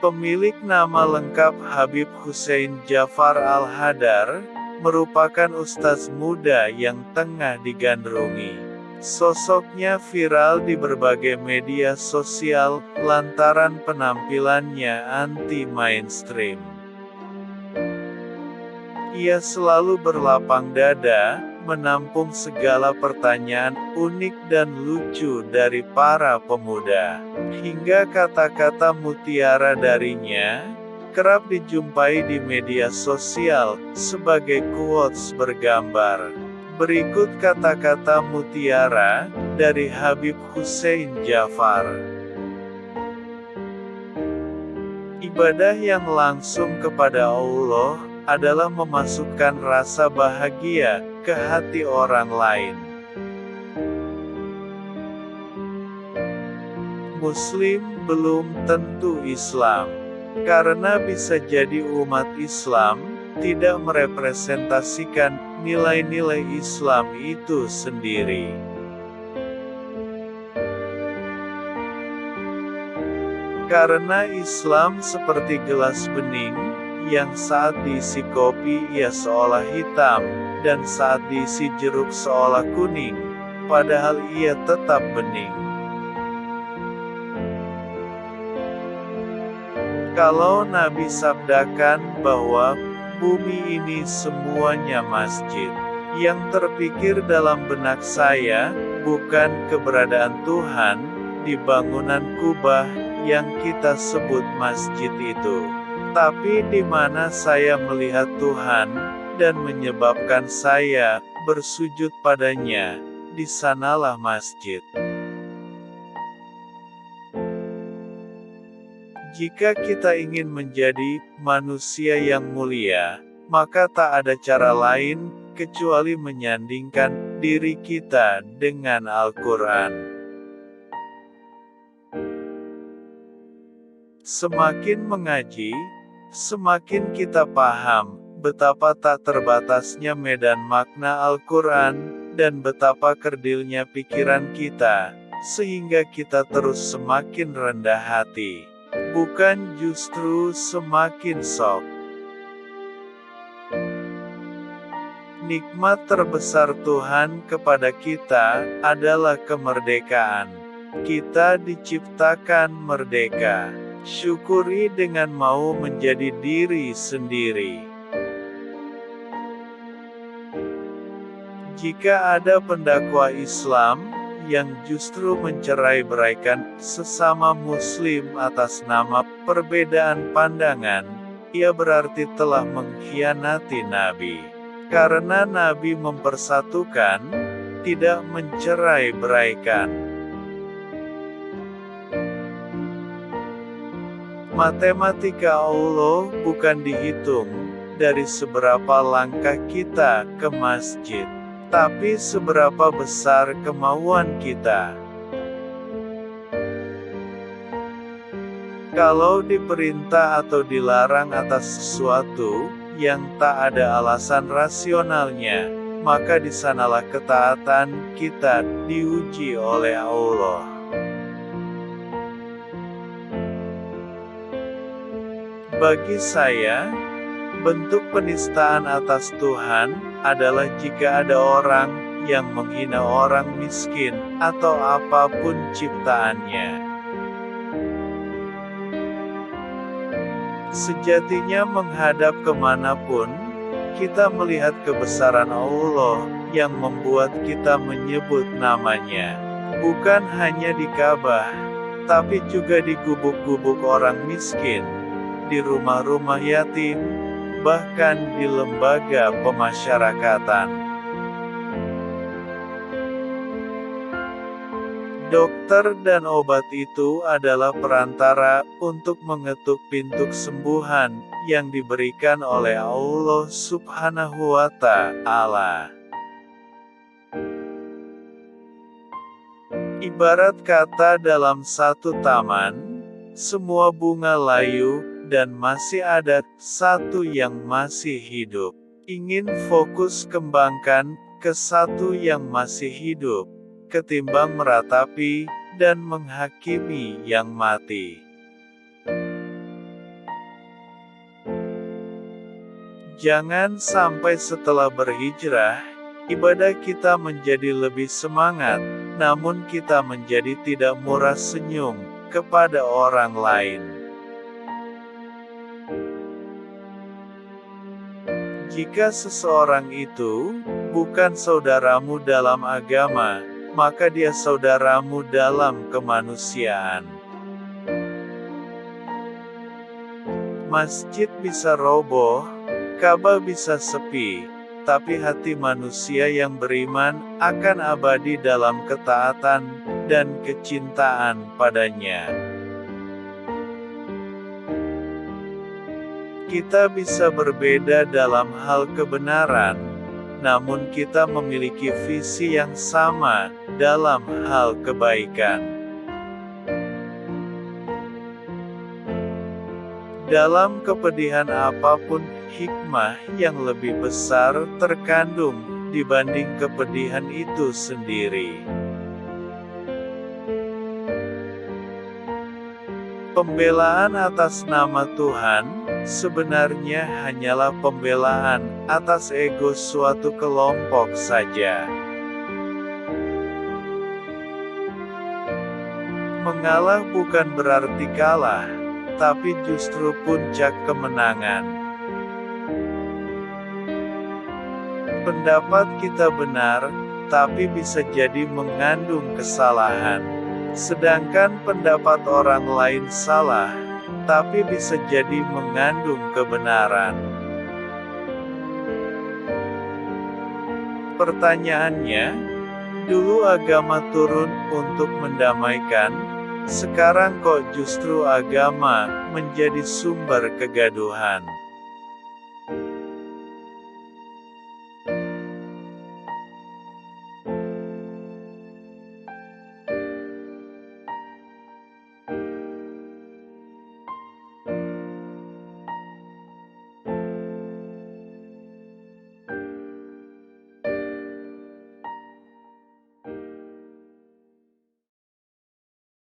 Pemilik nama lengkap Habib Hussein Jafar Al-Hadar, merupakan ustaz muda yang tengah digandrungi. Sosoknya viral di berbagai media sosial, lantaran penampilannya anti-mainstream. Ia selalu berlapang dada, menampung segala pertanyaan unik dan lucu dari para pemuda. Hingga kata-kata mutiara darinya kerap dijumpai di media sosial sebagai quotes bergambar. Berikut kata-kata mutiara dari Habib Hussein Jafar. Ibadah yang langsung kepada Allah adalah memasukkan rasa bahagia ke hati orang lain. Muslim belum tentu Islam, karena bisa jadi umat Islam tidak merepresentasikan nilai-nilai Islam itu sendiri. Karena Islam seperti gelas bening, yang saat diisi kopi ia seolah hitam, dan saat diisi jeruk seolah kuning, padahal ia tetap bening. Kalau Nabi sabdakan bahwa bumi ini semuanya masjid, yang terpikir dalam benak saya bukan keberadaan Tuhan di bangunan Kubah yang kita sebut masjid itu, tapi di mana saya melihat Tuhan dan menyebabkan saya bersujud padanya, di sanalah masjid. Jika kita ingin menjadi manusia yang mulia, maka tak ada cara lain kecuali menyandingkan diri kita dengan Al-Quran. Semakin mengaji, semakin kita paham betapa tak terbatasnya medan makna Al-Quran, dan betapa kerdilnya pikiran kita, sehingga kita terus semakin rendah hati, bukan justru semakin sok. Nikmat terbesar Tuhan kepada kita adalah kemerdekaan. Kita diciptakan merdeka. Syukuri dengan mau menjadi diri sendiri. Jika ada pendakwa Islam yang justru mencerai-beraikan sesama Muslim atas nama perbedaan pandangan, ia berarti telah mengkhianati Nabi. Karena Nabi mempersatukan, tidak mencerai-beraikan. Matematika Allah bukan dihitung dari seberapa langkah kita ke masjid, tapi seberapa besar kemauan kita. Kalau diperintah atau dilarang atas sesuatu yang tak ada alasan rasionalnya, maka di sanalah ketaatan kita diuji oleh Allah. Bagi saya, bentuk penistaan atas Tuhan adalah jika ada orang yang menghina orang miskin atau apapun ciptaannya. Sejatinya menghadap kemanapun, kita melihat kebesaran Allah yang membuat kita menyebut namanya. Bukan hanya di Ka'bah, tapi juga di gubuk-gubuk orang miskin, di rumah-rumah yatim, bahkan di lembaga pemasyarakatan. Dokter dan obat itu adalah perantara untuk mengetuk pintu kesembuhan yang diberikan oleh Allah Subhanahu wa Ta'ala. Ibarat kata dalam satu taman, semua bunga layu, dan masih ada satu yang masih hidup. Ingin fokus kembangkan ke satu yang masih hidup, ketimbang meratapi dan menghakimi yang mati. Jangan sampai setelah berhijrah, ibadah kita menjadi lebih semangat, namun kita menjadi tidak murah senyum kepada orang lain. Jika seseorang itu bukan saudaramu dalam agama, maka dia saudaramu dalam kemanusiaan. Masjid bisa roboh, Ka'bah bisa sepi, tapi hati manusia yang beriman akan abadi dalam ketaatan dan kecintaan padanya. Kita bisa berbeda dalam hal kebenaran, namun kita memiliki visi yang sama dalam hal kebaikan. Dalam kepedihan apapun, hikmah yang lebih besar terkandung dibanding kepedihan itu sendiri. Pembelaan atas nama Tuhan sebenarnya hanyalah pembelaan atas ego suatu kelompok saja. Mengalah bukan berarti kalah, tapi justru puncak kemenangan. Pendapat kita benar, tapi bisa jadi mengandung kesalahan. Sedangkan pendapat orang lain salah, tapi bisa jadi mengandung kebenaran. Pertanyaannya, dulu agama turun untuk mendamaikan, sekarang kok justru agama menjadi sumber kegaduhan?